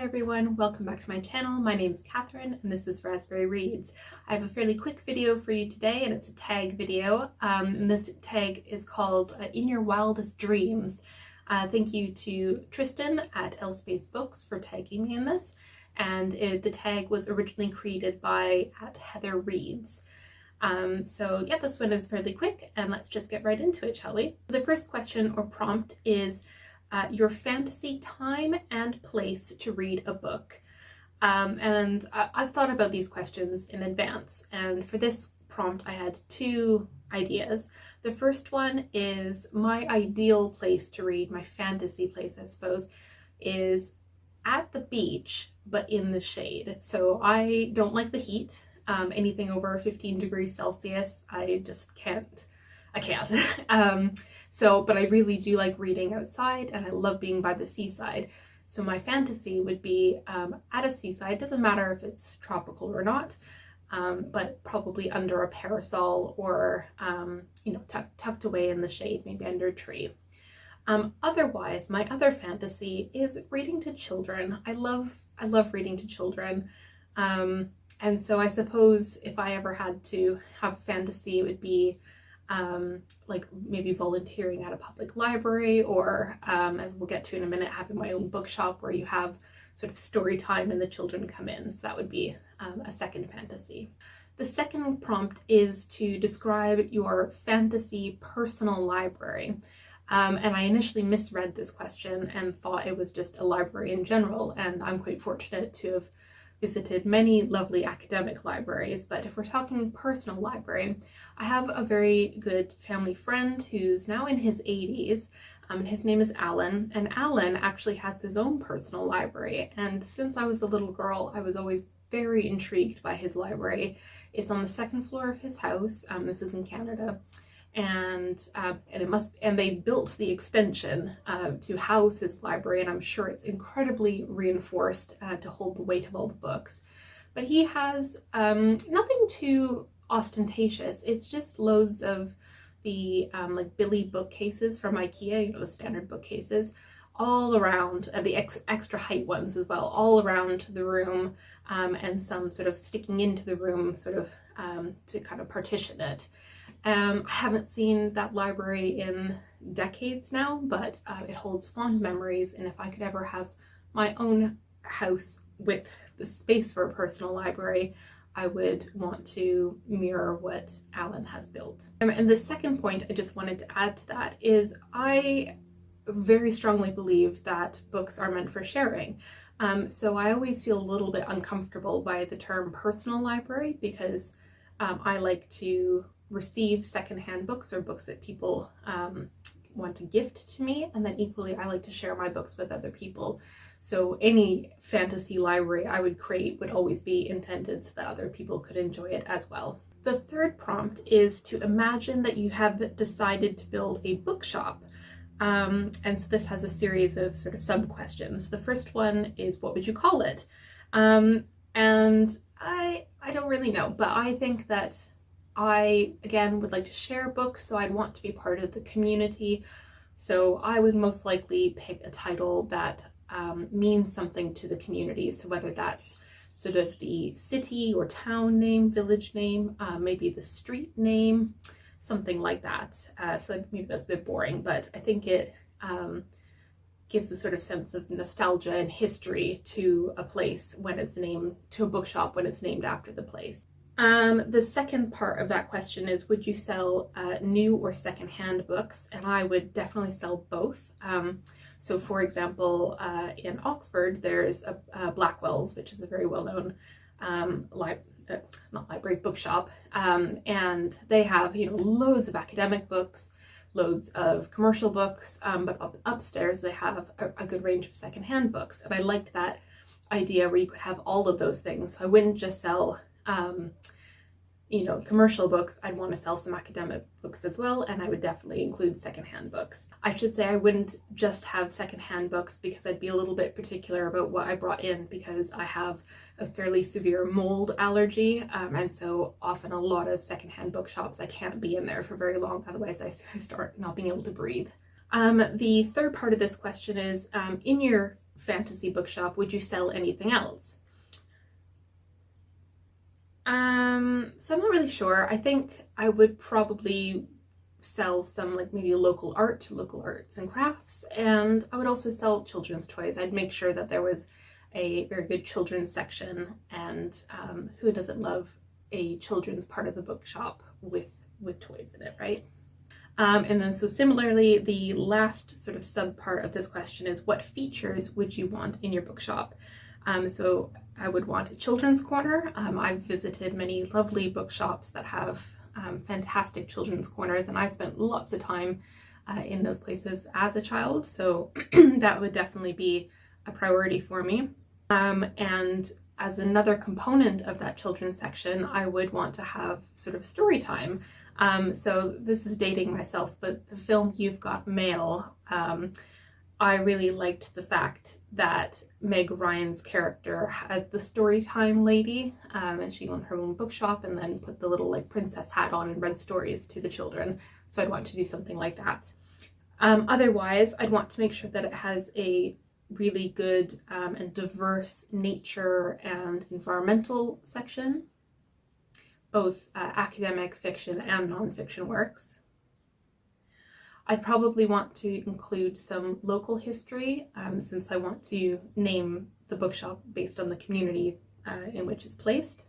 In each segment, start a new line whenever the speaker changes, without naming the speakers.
everyone, welcome back to my channel. My name is Catherine and this is Raspberry Reads. I have a fairly quick video for you today and it's a tag video. And this tag is called In Your Wildest Dreams. Thank you to Tristan at Lspace Books for tagging me in this. And the tag was originally created by Heather Reads. So yeah, this one is fairly quick and let's just get right into it, shall we? The first question or prompt is your fantasy time and place to read a book. And I've thought about these questions in advance, and for this prompt I had two ideas. The first one is my ideal place to read, my fantasy place I suppose, is at the beach but in the shade. So I don't like the heat. Anything over 15 degrees Celsius I just can't. But I really do like reading outside and I love being by the seaside. So my fantasy would be at a seaside, doesn't matter if it's tropical or not, but probably under a parasol or, tucked away in the shade, maybe under a tree. Otherwise, my other fantasy is reading to children. I love reading to children. And so I suppose if I ever had to have fantasy, it would be like maybe volunteering at a public library, or as we'll get to in a minute, having my own bookshop where you have sort of story time and the children come in. So that would be a second fantasy. The second prompt is to describe your fantasy personal library. And I initially misread this question and thought it was just a library in general, and I'm quite fortunate to have visited many lovely academic libraries, but if we're talking personal library, I have a very good family friend who's now in his 80s, and his name is Alan, and Alan actually has his own personal library, and since I was a little girl I was always very intrigued by his library. It's on the second floor of his house, this is in Canada, and they built the extension to house his library, and I'm sure it's incredibly reinforced to hold the weight of all the books. But he has nothing too ostentatious. It's just loads of the like Billy bookcases from IKEA, the standard bookcases, all around, the extra height ones as well, all around the room, and some sort of sticking into the room, sort of to kind of partition it. I haven't seen that library in decades now, but it holds fond memories, and if I could ever have my own house with the space for a personal library, I would want to mirror what Alan has built. And the second point I just wanted to add to that is I very strongly believe that books are meant for sharing. So I always feel a little bit uncomfortable by the term personal library, because I like to receive secondhand books or books that people want to gift to me, and then equally I like to share my books with other people. So any fantasy library I would create would always be intended so that other people could enjoy it as well. The third prompt is to imagine that you have decided to build a bookshop. And so this has a series of sort of sub-questions. The first one is, what would you call it? And I don't really know, but I think that I, again, would like to share books, so I'd want to be part of the community. So I would most likely pick a title that means something to the community. So whether that's sort of the city or town name, village name, maybe the street name, something like that. So maybe that's a bit boring, but I think it gives a sort of sense of nostalgia and history to a place when it's named, to a bookshop when it's named after the place. The second part of that question is, would you sell new or secondhand books? And I would definitely sell both. So for example, in Oxford there's a Blackwell's, which is a very well-known bookshop, and they have loads of academic books, loads of commercial books, but upstairs they have a good range of secondhand books, and I liked that idea where you could have all of those things. So I wouldn't just sell commercial books, I'd want to sell some academic books as well, and I would definitely include secondhand books. I should say I wouldn't just have secondhand books, because I'd be a little bit particular about what I brought in, because I have a fairly severe mold allergy, and so often a lot of secondhand bookshops I can't be in there for very long, otherwise I start not being able to breathe. The third part of this question is, in your fantasy bookshop, would you sell anything else? So I'm not really sure. I think I would probably sell some like maybe local arts and crafts, and I would also sell children's toys. I'd make sure that there was a very good children's section, and who doesn't love a children's part of the bookshop with toys in it, right? And then so similarly, the last sort of sub part of this question is, what features would you want in your bookshop? So I would want a children's corner. I've visited many lovely bookshops that have fantastic children's corners, and I spent lots of time in those places as a child, so that would definitely be a priority for me. And as another component of that children's section, I would want to have sort of story time. So this is dating myself, but the film You've Got Mail, I really liked the fact that Meg Ryan's character had the story time lady, and she owned her own bookshop and then put the little like princess hat on and read stories to the children. So I'd want to do something like that. Otherwise, I'd want to make sure that it has a really good and diverse nature and environmental section, both academic fiction and nonfiction works. I'd probably want to include some local history, since I want to name the bookshop based on the community in which it's placed.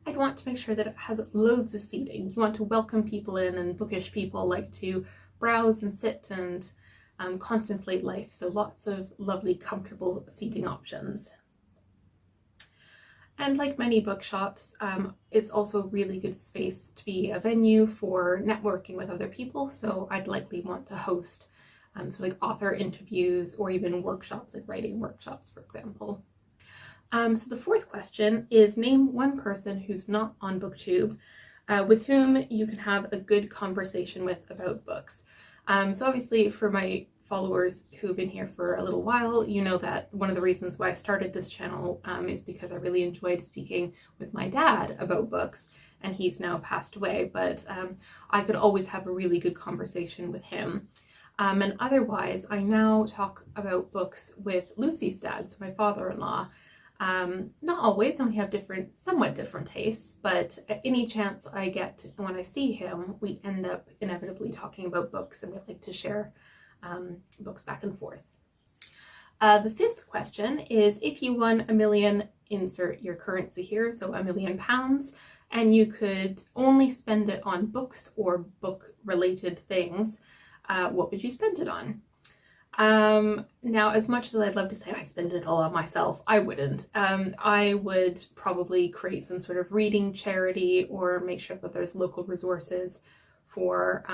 I'd want to make sure that it has loads of seating. You want to welcome people in, and bookish people like to browse and sit and contemplate life, so lots of lovely comfortable seating options. And like many bookshops, it's also a really good space to be a venue for networking with other people, so I'd likely want to host so like author interviews or even workshops, like writing workshops, for example. So the fourth question is, name one person who's not on Booktube with whom you can have a good conversation with about books. So obviously for my followers who've been here for a little while, you know that one of the reasons why I started this channel is because I really enjoyed speaking with my dad about books, and he's now passed away, but I could always have a really good conversation with him. And otherwise, I now talk about books with Lucy's dad, so my father-in-law. Not always, and we have somewhat different tastes, but at any chance I get when I see him, we end up inevitably talking about books, and we like to share books back and forth. The fifth question is, if you won $1 million, insert your currency here, so £1 million, and you could only spend it on books or book related things, what would you spend it on? Now, as much as I'd love to say I spend it all on myself, I wouldn't. I would probably create some sort of reading charity, or make sure that there's local resources for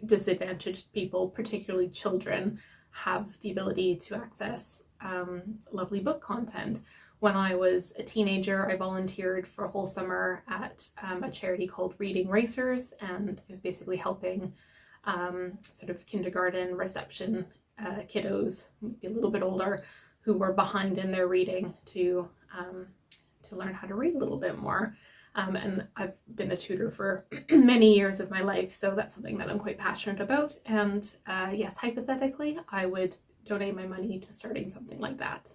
disadvantaged people, particularly children, have the ability to access lovely book content. When I was a teenager, I volunteered for a whole summer at a charity called Reading Racers, and it was basically helping sort of kindergarten reception kiddos, maybe a little bit older, who were behind in their reading to learn how to read a little bit more. And I've been a tutor for many years of my life, so that's something that I'm quite passionate about. And yes, hypothetically, I would donate my money to starting something like that.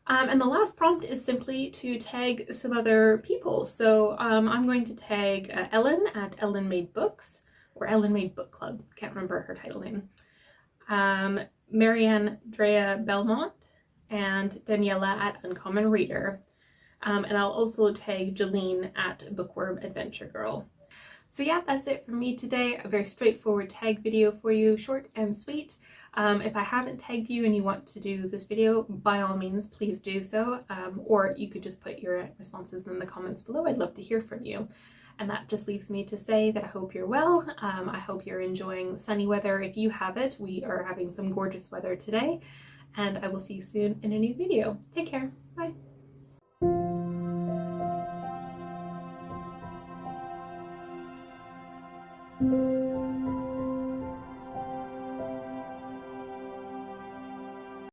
And the last prompt is simply to tag some other people. So I'm going to tag Ellen at Ellen Made Books, or Ellen Made Book Club, can't remember her title name. Marianne Drea Belmont, and Daniela at Uncommon Reader. And I'll also tag Jolene at Bookworm Adventure Girl. So yeah, that's it from me today. A very straightforward tag video for you, short and sweet. If I haven't tagged you and you want to do this video, by all means, please do so. Or you could just put your responses in the comments below. I'd love to hear from you. And that just leaves me to say that I hope you're well. I hope you're enjoying the sunny weather if you have it. We are having some gorgeous weather today. And I will see you soon in a new video. Take care. Bye.